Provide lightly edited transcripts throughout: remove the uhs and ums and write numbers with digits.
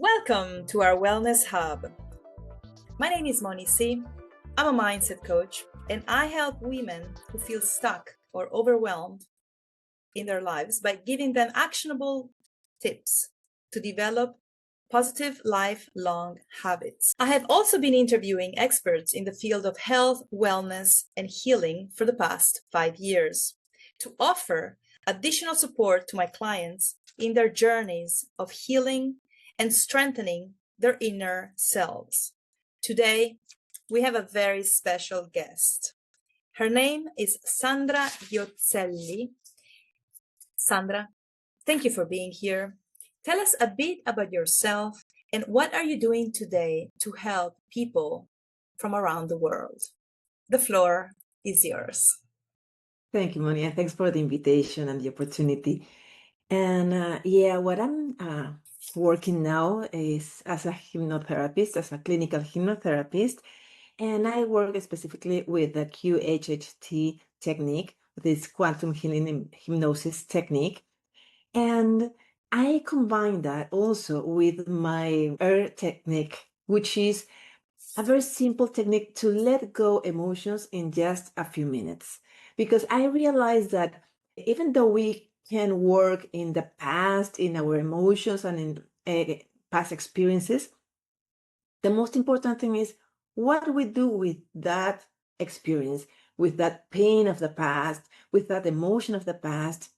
Welcome to our Wellness Hub. My name is Moni C. I'm a mindset coach, and I help women who feel stuck or overwhelmed in their lives by giving them actionable tips to develop positive lifelong habits. I have also been interviewing experts in the field of health, wellness, and healing for the past 5 years to offer additional support to my clients in their journeys of healing and strengthening their inner selves. Today, we have a very special guest. Her name is Sandra Iozzelli. Sandra, thank you for being here. Tell us a bit about yourself and what are you doing today to help people from around the world? The floor is yours. Thank you, Monia. Thanks for the invitation and the opportunity. And what I'm working now is as a hypnotherapist, as a clinical hypnotherapist, and I work specifically with the QHHT technique, this quantum healing hypnosis technique. And I combine that also with my air technique, which is a very simple technique to let go emotions in just a few minutes. Because I realize that even though we can work in the past, in our emotions and in past experiences, the most important thing is what we do with that experience, with that pain of the past, with that emotion of the past.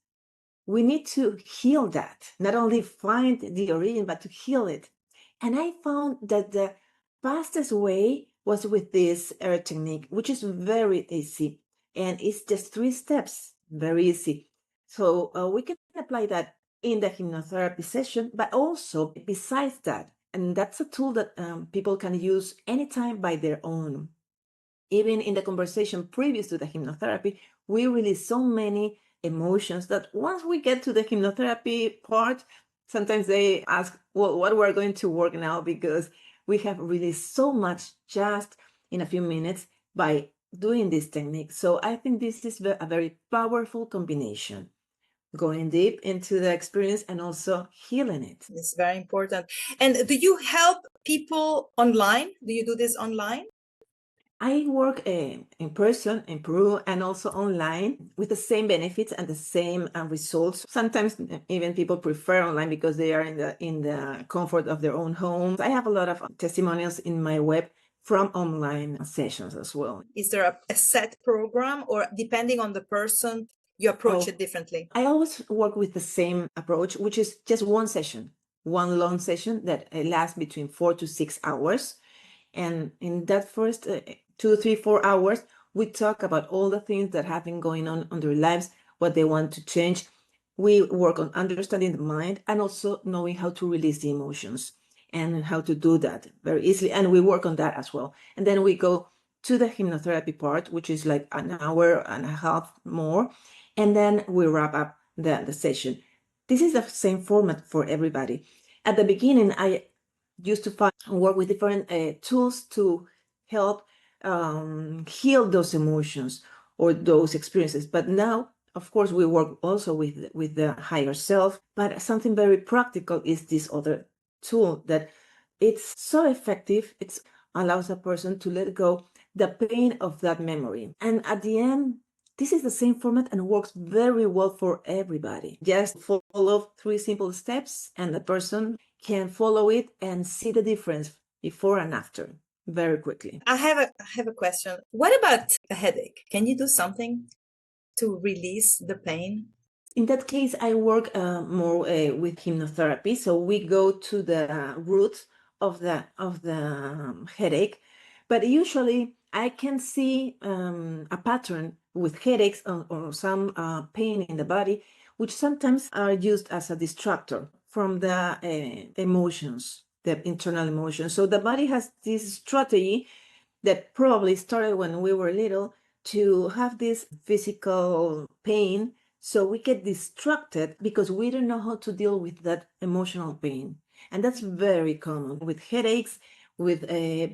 We need to heal that, not only find the origin, but to heal it. And I found that the fastest way was with this air technique, which is very easy. And it's just 3 steps, very easy. So we can apply that in the hypnotherapy session, but also besides that. And that's a tool that people can use anytime by their own. Even in the conversation previous to the hypnotherapy, we release so many emotions that once we get to the hypnotherapy part, sometimes they ask, well, what we're going to work now, because we have released so much just in a few minutes by doing this technique. So I think this is a very powerful combination, going deep into the experience and also healing it. It's very important. And do you help people online? Do you do this online? I work in person in Peru and also online with the same benefits and the same results. Sometimes even people prefer online because they are in the comfort of their own homes. I have a lot of testimonials in my web from online sessions as well. Is there a set program, or depending on the person, you approach it differently? I always work with the same approach, which is just one session, one long session that lasts between 4 to 6 hours. And in that first 2, 3, 4 hours, we talk about all the things that have been going on in their lives, what they want to change. We work on understanding the mind and also knowing how to release the emotions and how to do that very easily. And we work on that as well. And then we go to the hypnotherapy part, which is like an hour and a half more. And then we wrap up the session. This is the same format for everybody. At the beginning, I used to work with different tools to help heal those emotions or those experiences. But now, of course, we work also with the higher self. But something very practical is this other tool that it's so effective. It allows a person to let go the pain of that memory. And at the end, this is the same format and works very well for everybody. Just follow 3 simple steps and the person can follow it and see the difference before and after very quickly. I have a question. What about a headache? Can you do something to release the pain? In that case, I work more with hypnotherapy. So we go to the root of the headache. But usually I can see a pattern with headaches or some pain in the body, which sometimes are used as a distractor from the emotions, the internal emotions. So the body has this strategy that probably started when we were little to have this physical pain. So we get distracted because we don't know how to deal with that emotional pain. And that's very common with headaches, with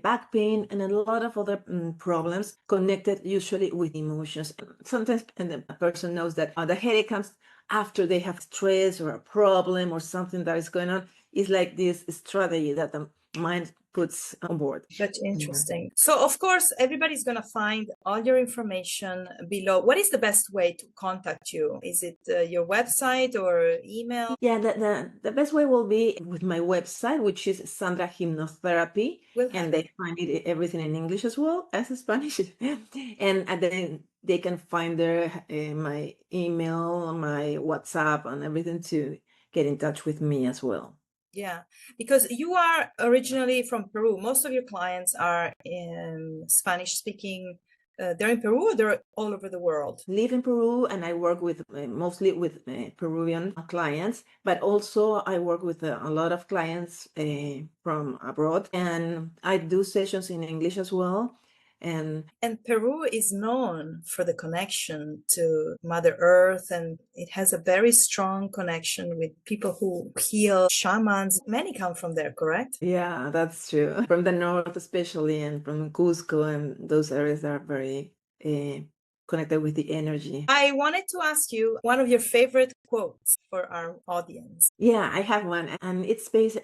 back pain, and a lot of other problems connected usually with emotions. Sometimes and the person knows that the headache comes after they have stress or a problem or something that is going on. it's like this strategy that the mind puts on board. That's interesting. So, of course, everybody's going to find all your information below. What is the best way to contact you? Is it your website or email? Yeah, the best way will be with my website, which is Sandra Hypnotherapy, and they find everything in English as well as Spanish. And then they can find there my email, my WhatsApp, and everything to get in touch with me as well. Yeah, because you are originally from Peru. Most of your clients are in Spanish speaking. They're in Peru or they're all over the world? Live in Peru, and I work with mostly with Peruvian clients, but also I work with a lot of clients from abroad, and I do sessions in English as well. And Peru is known for the connection to Mother Earth, and it has a very strong connection with people who heal, shamans. Many come from there, correct? Yeah, that's true. From the north, especially, and from Cusco, and those areas are very connected with the energy. I wanted to ask you one of your favorite quotes for our audience. Yeah, I have one, and it's based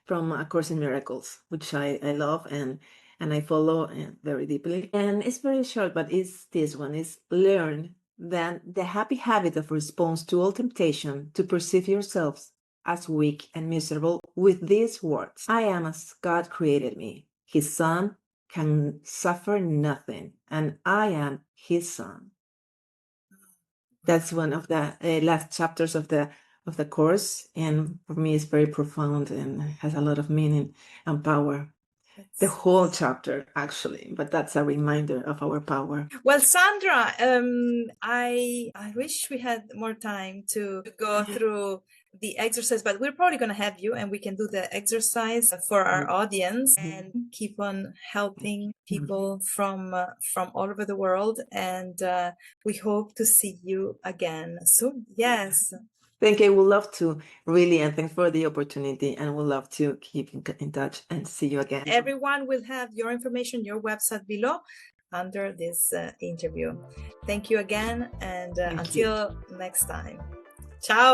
from A Course in Miracles, which I love and I follow very deeply. And it's very short, but it's this one is learn that the happy habit of response to all temptation to perceive yourselves as weak and miserable with these words: I am as God created me. His son can suffer nothing, and I am his son. That's one of the last chapters of the course, and for me it's very profound and has a lot of meaning and power. The whole chapter, actually, but that's a reminder of our power. Well, Sandra, I wish we had more time to go through the exercise, but we're probably going to have you and we can do the exercise for our audience and keep on helping people from all over the world. And we hope to see you again soon. Yes. Thank you. I would love to, really, and thanks for the opportunity, and would love to keep in touch and see you again. Everyone will have your information, your website below under this interview. Thank you again, and until next time. Ciao.